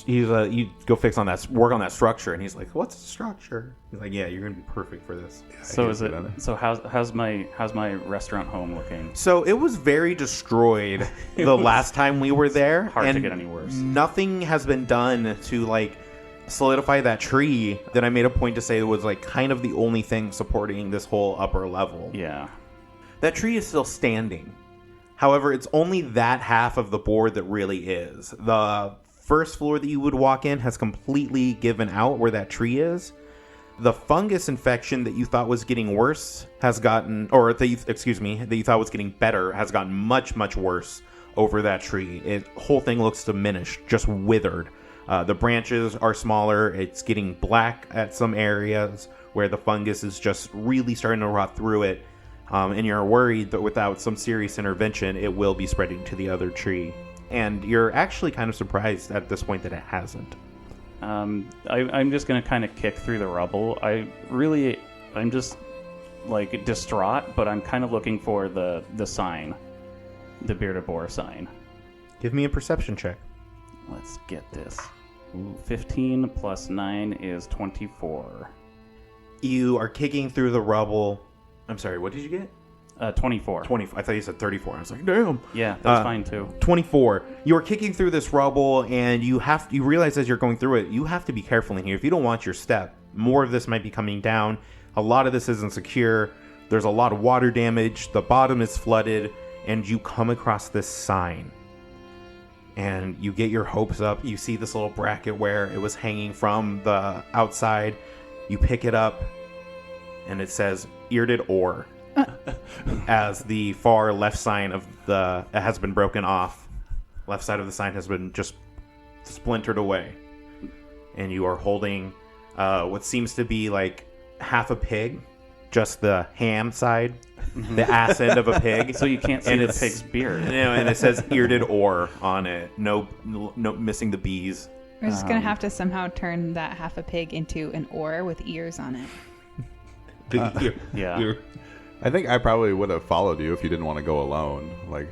you go work on that structure. And he's like, what's a structure? He's like, yeah, you're gonna be perfect for this. So is it? So how's my restaurant home looking? So it was very destroyed the last time we were there. Hard to and get any worse. Nothing has been done to like solidify that tree that I made a point to say was like kind of the only thing supporting this whole upper level. Yeah. That tree is still standing. However, it's only that half of the board that really is. The first floor that you would walk in has completely given out where that tree is. The fungus infection that you thought was getting worse has gotten, that you thought was getting better has gotten much, much worse over that tree. The whole thing looks diminished, just withered. The branches are smaller. It's getting black at some areas where the fungus is just really starting to rot through it. And you're worried that without some serious intervention, it will be spreading to the other tree. And you're actually kind of surprised at this point that it hasn't. I'm just going to kind of kick through the rubble. I'm just like distraught, but I'm kind of looking for the sign, the bearded boar sign. Give me a perception check. Let's get this. Ooh, 15 plus 9 is 24. You are kicking through the rubble. I'm sorry, what did you get? 24. 24. I thought you said 34. I was like, damn. Yeah, that's fine too. 24. You're kicking through this rubble, and you realize as you're going through it, you have to be careful in here. If you don't watch your step, more of this might be coming down. A lot of this isn't secure. There's a lot of water damage. The bottom is flooded, and you come across this sign. And you get your hopes up. You see this little bracket where it was hanging from the outside. You pick it up, and it says "Earded Ore." As the far left sign of it has been broken off. Left side of the sign has been just splintered away. And you are holding what seems to be like half a pig, just the ham side, the ass end of a pig. So you can't see the pig's beard. And it says "Earded Ore" on it. No, missing the bees. We're just going to have to somehow turn that half a pig into an oar with ears on it. Yeah. I think I probably would have followed you if you didn't want to go alone. Like,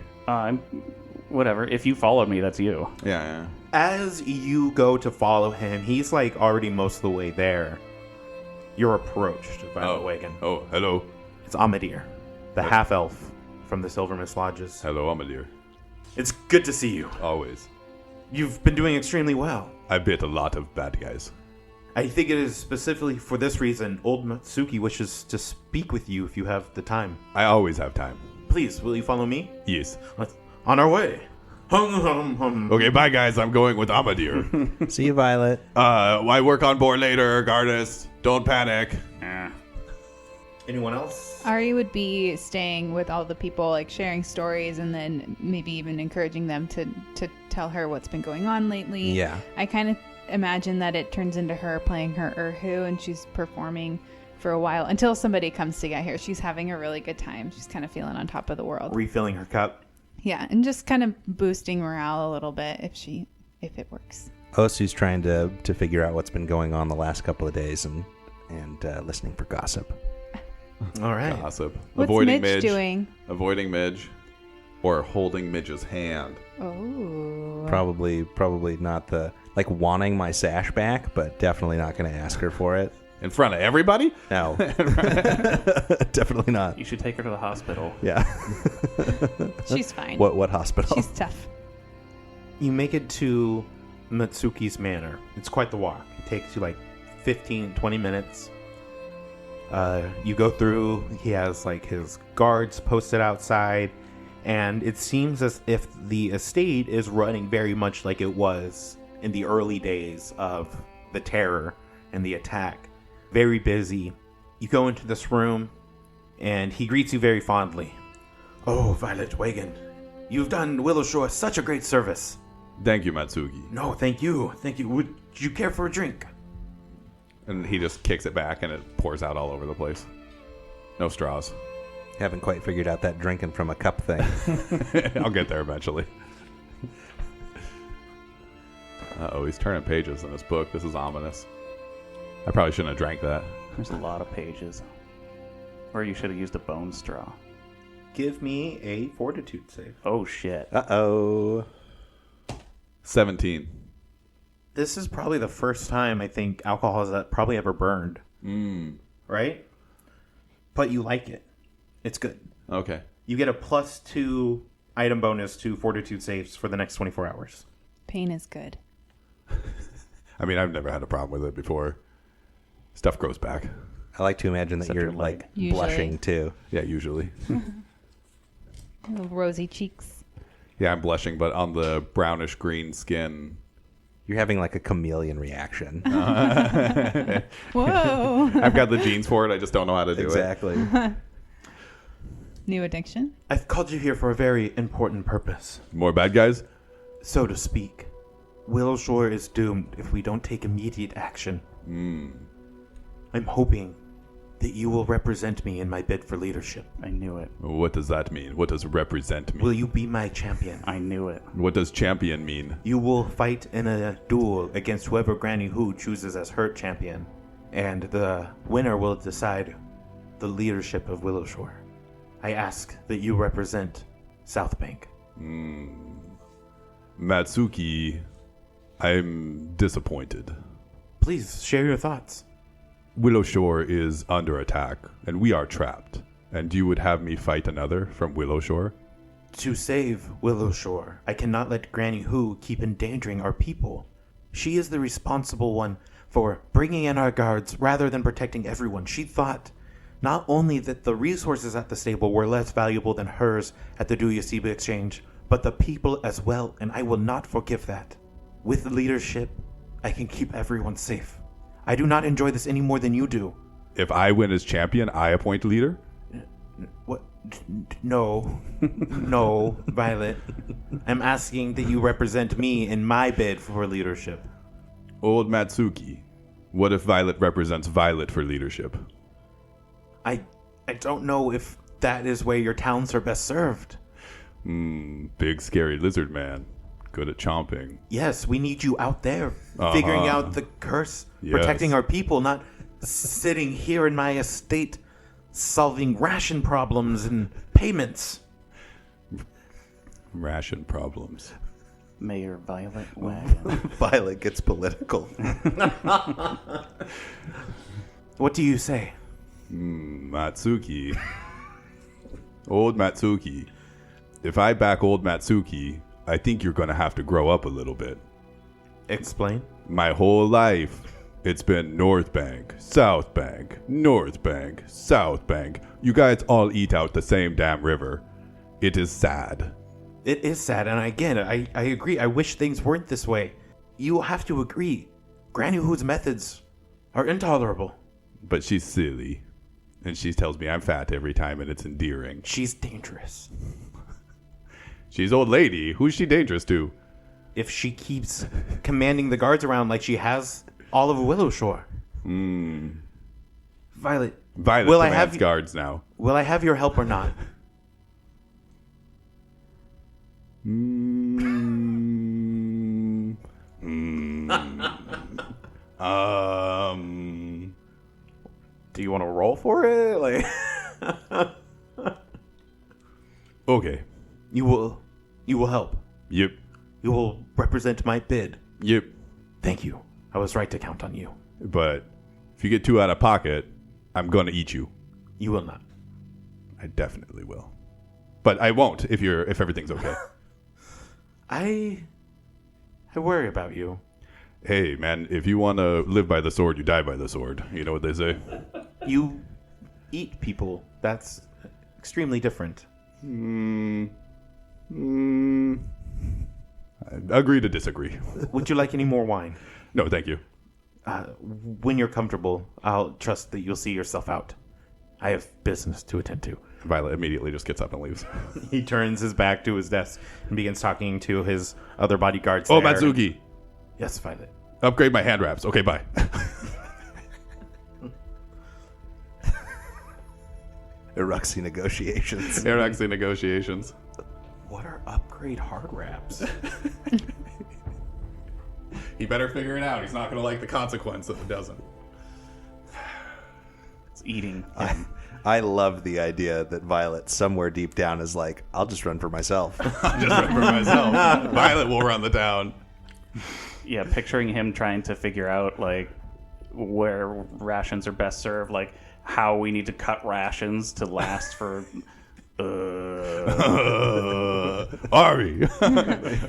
Whatever. If you followed me, that's you. yeah. As you go to follow him, he's like already most of the way there. You're approached by the wagon. Oh, hello. It's Amadir, the half-elf from the Silver Mist Lodges. Hello, Amadir. It's good to see you. Always. You've been doing extremely well. I bit a lot of bad guys. I think it is specifically for this reason Old Matsuki wishes to speak with you if you have the time. I always have time. Please, will you follow me? Yes. On our way. Okay, bye guys. I'm going with Amadir. See you, Violet. I work on board later, Gardas. Don't panic. Anyone else? Ari would be staying with all the people, like sharing stories, and then maybe even encouraging them to tell her what's been going on lately. Yeah. I kind of imagine that it turns into her playing her Urhu, and she's performing for a while until somebody comes to get her. She's having a really good time. She's kind of feeling on top of the world. Refilling her cup. Yeah, and just kind of boosting morale a little bit if it works. Osu's trying to figure out what's been going on the last couple of days and listening for gossip. All right. Gossip. What's Avoiding Midge Midge. doing? Avoiding Midge. Or holding Midge's hand. Oh. Probably not like wanting my sash back, but definitely not going to ask her for it. In front of everybody? No. Definitely not. You should take her to the hospital. Yeah. She's fine. What hospital? She's tough. You make it to Matsuki's manor. It's quite the walk. It takes you like 15-20 minutes. You go through. He has like his guards posted outside, and it seems as if the estate is running very much like it was in the early days of the terror and the attack. Very busy. You go into this room, and he greets you very fondly. Oh, Violet Wagon, you've done Willowshore such a great service. Thank you, Matsuki. No, thank you. Thank you. Would you care for a drink? And he just kicks it back and it pours out all over the place. No straws. Haven't quite figured out that drinking from a cup thing. I'll get there eventually. Uh-oh, he's turning pages in this book. This is ominous. I probably shouldn't have drank that. There's a lot of pages. Or you should have used a bone straw. Give me a fortitude save. Oh, shit. Uh-oh. 17. This is probably the first time I think alcohol has probably ever burned. Right? But you like it. It's good. Okay. You get a +2 item bonus to fortitude saves for the next 24 hours. Pain is good. I mean, I've never had a problem with it before. Stuff grows back. I like to imagine that Except you're your leg. like Usually. blushing too. Yeah, usually. Little rosy cheeks. Yeah, I'm blushing, but on the brownish green skin. You're having like a chameleon reaction. Whoa. I've got the genes for it. I just don't know how to do Exactly. New addiction? I've called you here for a very important purpose. it. More bad guys? So to speak. Willowshore is doomed if we don't take immediate action. I'm hoping that you will represent me in my bid for leadership. I knew it. What does that mean? What does represent mean? Will you be my champion? I knew it. What does champion mean? You will fight in a duel against whoever Granny Who chooses as her champion. And the winner will decide the leadership of Willowshore. I ask that you represent South Bank. Matsuki, I'm disappointed. Please share your thoughts. Willowshore is under attack, and we are trapped. And you would have me fight another from Willowshore? To save Willowshore, I cannot let Granny Who keep endangering our people. She is the responsible one for bringing in our guards rather than protecting everyone. She thought not only that the resources at the stable were less valuable than hers at the Duyasiba exchange, but the people as well, and I will not forgive that. With leadership, I can keep everyone safe. I do not enjoy this any more than you do. If I win as champion, I appoint leader? What? No. No, Violet. I'm asking that you represent me in my bid for leadership. Old Matsuki, what if Violet represents Violet for leadership? I don't know if that is where your towns are best served. Big scary lizard man. Good at chomping. Yes, we need you out there, figuring out the curse, protecting our people, not sitting here in my estate solving ration problems and payments. Ration problems. Mayor Violet Wagon. Violet gets political. What do you say? Matsuki. Old Matsuki. If I back Old Matsuki, I think you're going to have to grow up a little bit. Explain. My whole life, it's been North Bank, South Bank, North Bank, South Bank. You guys all eat out the same damn river. It is sad. It is sad, and again, I agree. I wish things weren't this way. You have to agree. Granny Who's methods are intolerable. But she's silly. And she tells me I'm fat every time, and it's endearing. She's dangerous. She's old lady. Who's she dangerous to? If she keeps commanding the guards around like she has all of Willowshore. Violet. Violet will I commands have guards now. Will I have your help or not? Do you want to roll for it? Like, Okay. you will help. Yep. You will represent my bid. Yep. Thank you. I was right to count on you. But if you get too out of pocket, I'm gonna eat you. You will not. I definitely will. But I won't if everything's okay. I worry about you. Hey, man, if you want to live by the sword, you die by the sword. You know what they say? You eat people. That's extremely different. I agree to disagree. Would you like any more wine? No, thank you. When you're comfortable, I'll trust that you'll see yourself out. I have business to attend to. Violet immediately just gets up and leaves. He turns his back to his desk and begins talking to his other bodyguards. Oh, there. Matsuki. Yes, Violet. Upgrade my hand wraps. Okay, bye. Eruxy negotiations. Araxi negotiations. What are upgrade hard wraps? He better figure it out. He's not going to like the consequence if it doesn't. It's eating. I love the idea that Violet somewhere deep down is like, I'll just run for myself. I'll just run for myself. Violet will run the town. Yeah, picturing him trying to figure out like where rations are best served, like how we need to cut rations to last for. Ari,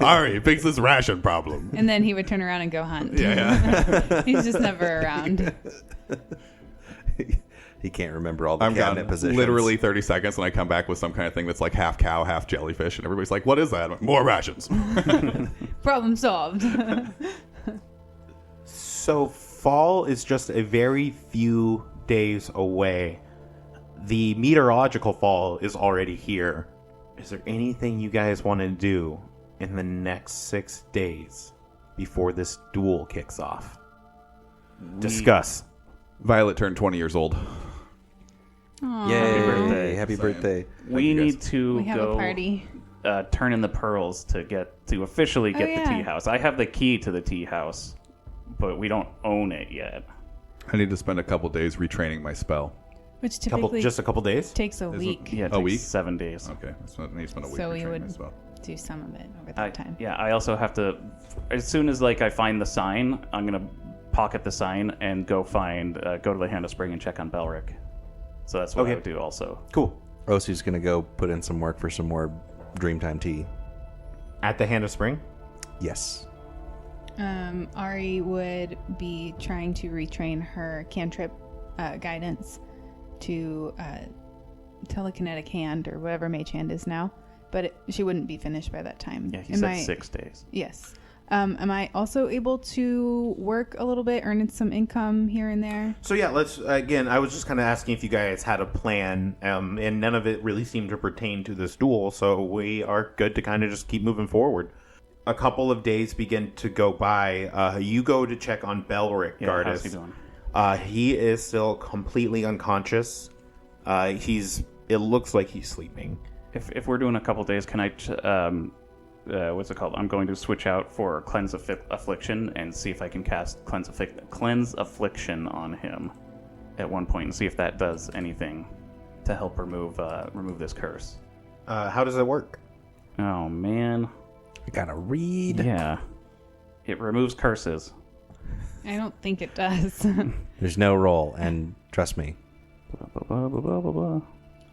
Ari, fix this ration problem. And then he would turn around and go hunt. Yeah. He's just never around. He can't remember all the I'm cabinet gone positions. literally 30 seconds, and I come back with some kind of thing that's like half cow, half jellyfish, and everybody's like, "What is that?" I'm like, more rations. Problem solved. So fall is just a very few days away. The meteorological fall is already here. Is there anything you guys want to do in the next 6 days before this duel kicks off? Discuss. Violet turned 20 years old. Yay! birthday. Happy Same. birthday! We you guys. need to We have go a party. Turn in the pearls to get to officially get the yeah. tea house. I have the key to the tea house, but we don't own it yet. I need to spend a couple days retraining my spell. Which typically Just a couple days? takes a Is it- week. Yeah, it A takes week? 7 days. Okay, so I need to spend a week So we retraining would- my spell. Do some of it over that time. Yeah, I also have to. As soon as like I find the sign, I'm gonna pocket the sign and go to the Hand of Spring and check on Belric. So that's what Okay. I would do also. Cool. Osu's going to go put in some work for some more Dreamtime tea. At the Hand of Spring? Yes. Ari would be trying to retrain her cantrip guidance to telekinetic hand or whatever mage hand is now, but she wouldn't be finished by that time. Yeah, he said 6 days. Yes. Am I also able to work a little bit, earn some income here and there? So yeah, let's again. I was just kind of asking if you guys had a plan, and none of it really seemed to pertain to this duel. So we are good to kind of just keep moving forward. A couple of days begin to go by. You go to check on Belric, Yeah, Gardus. how's he doing? He is still completely unconscious. It looks like he's sleeping. If we're doing a couple days, can I? What's it called? I'm going to switch out for Cleanse Affliction and see if I can cast Cleanse Affliction on him at one point and see if that does anything to help remove this curse. How does it work? Oh man, I got to read. yeah, it removes curses. I don't think it does. There's no roll, and trust me.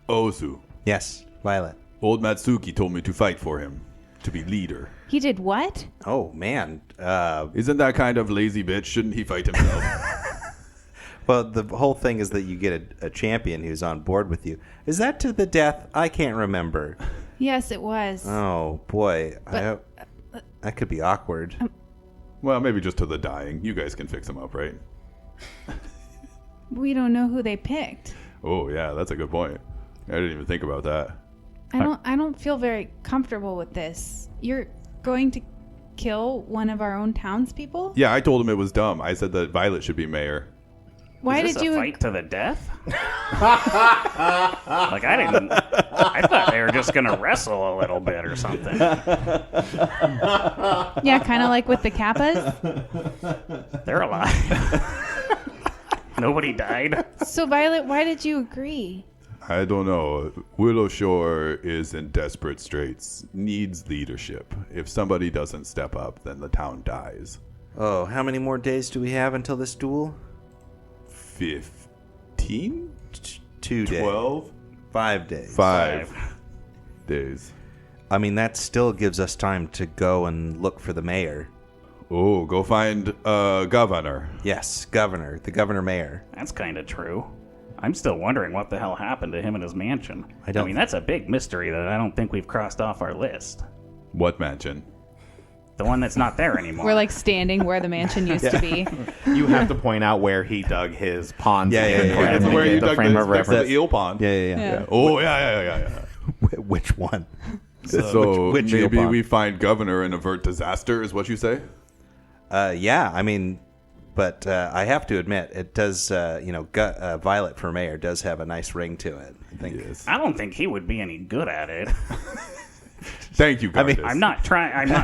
Osu, Yes, Violet. Old Matsuki told me to fight for him, to be leader. He did what? Oh, man. Isn't that kind of lazy bitch? Shouldn't he fight himself? Well, the whole thing is that you get a champion who's on board with you. Is that to the death? I can't remember. Yes, it was. Oh, boy. That could be awkward. Well, maybe just to the dying. You guys can fix him up, right? We don't know who they picked. Oh, yeah, that's a good point. I didn't even think about that. I don't feel very comfortable with this. You're going to kill one of our own townspeople? Yeah, I told him it was dumb. I said that Violet should be mayor. Why Is this did you a fight to the death? Like I thought they were just gonna wrestle a little bit or something. Yeah, kind of like with the Kappas. They're alive. Nobody died. So Violet, why did you agree? I don't know. Willowshore is in desperate straits. Needs leadership. If somebody doesn't step up, then the town dies. Oh, how many more days do we have until this duel? 15? 2 days. 12? 5 days. 5 days. I mean, that still gives us time to go and look for the mayor. Oh, go find governor. Yes, governor. The governor-mayor. That's kind of true. I'm still wondering what the hell happened to him in his mansion. I don't- I mean, that's a big mystery that I don't think we've crossed off our list. What mansion? The one that's not there anymore. We're like standing where the mansion used to be. You have to point out where he dug his pond. Yeah, yeah, yeah, yeah. That's where you the dug frame the, of next to reference. the eel pond. Yeah. Oh, yeah. Which one? So which eel maybe pond? we find governor and avert disaster, is what you say? Yeah, I mean, but I have to admit, it does, Violet for mayor does have a nice ring to it. I think. Yes. I don't think he would be any good at it. Thank you, Gardus. I'm not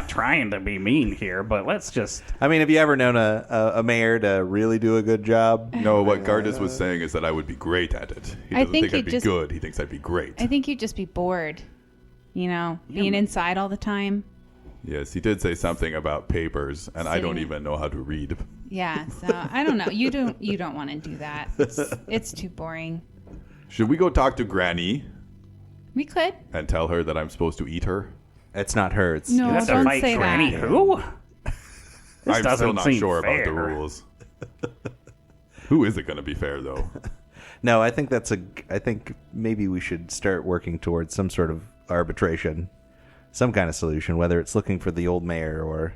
trying to be mean here, but let's just. I mean, have you ever known a mayor to really do a good job? No, what Gardus was saying is that I would be great at it. He I doesn't think think I'd you'd be just- good. He thinks I'd be great. I think you'd just be bored, being inside all the time. Yes, he did say something about papers, and I don't Sitting- even know how to read. Yeah, so I don't know. You don't want to do that. It's too boring. Should we go talk to Granny We could. and tell her that I'm supposed to eat her? It's not her. It's No, You have to don't fight say Granny that. who? I'm still doesn't not seem sure about the fair. rules. Who is it going to be fair, though? No, I think I think maybe we should start working towards some sort of arbitration, some kind of solution, whether it's looking for the old mayor or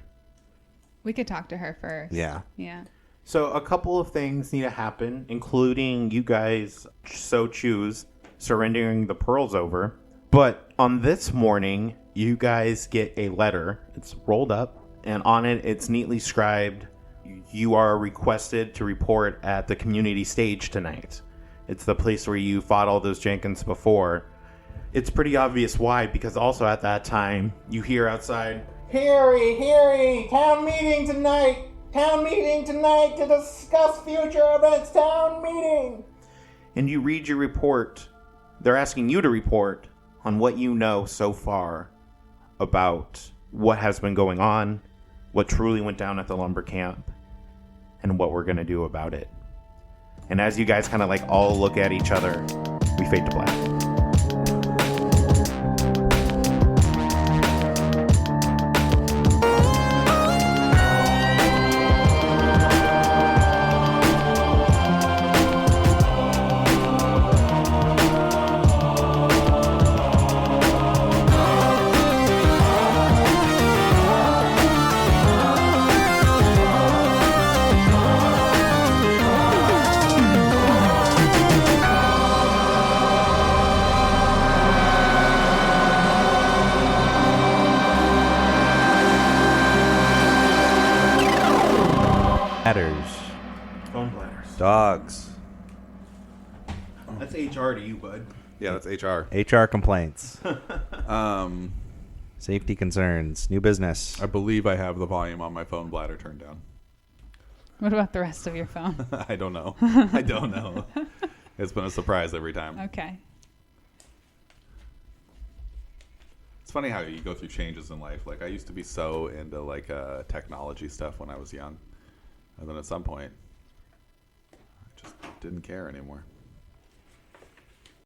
We could talk to her first. yeah. Yeah. So a couple of things need to happen, including you guys so choose surrendering the pearls over. But on this morning, you guys get a letter. It's rolled up, and on it, it's neatly scribed. You are requested to report at the community stage tonight. It's the place where you fought all those Jenkins before. It's pretty obvious why, because also at that time, you hear outside, Harry, town meeting tonight to discuss future events, town meeting. And you read your report. They're asking you to report on what you know so far about what has been going on, what truly went down at the lumber camp, and what we're going to do about it. And as you guys kind of like all look at each other, we fade to black. Bladders. Phone bladders. Dogs. That's HR to you, bud. Yeah, that's HR. HR complaints. Um, Safety concerns. New business. I believe I have the volume on my phone bladder turned down. What about the rest of your phone? I don't know. I don't know. It's been a surprise every time. Okay. It's funny how you go through changes in life. Like I used to be so into like technology stuff when I was young, and then at some point, I just didn't care anymore.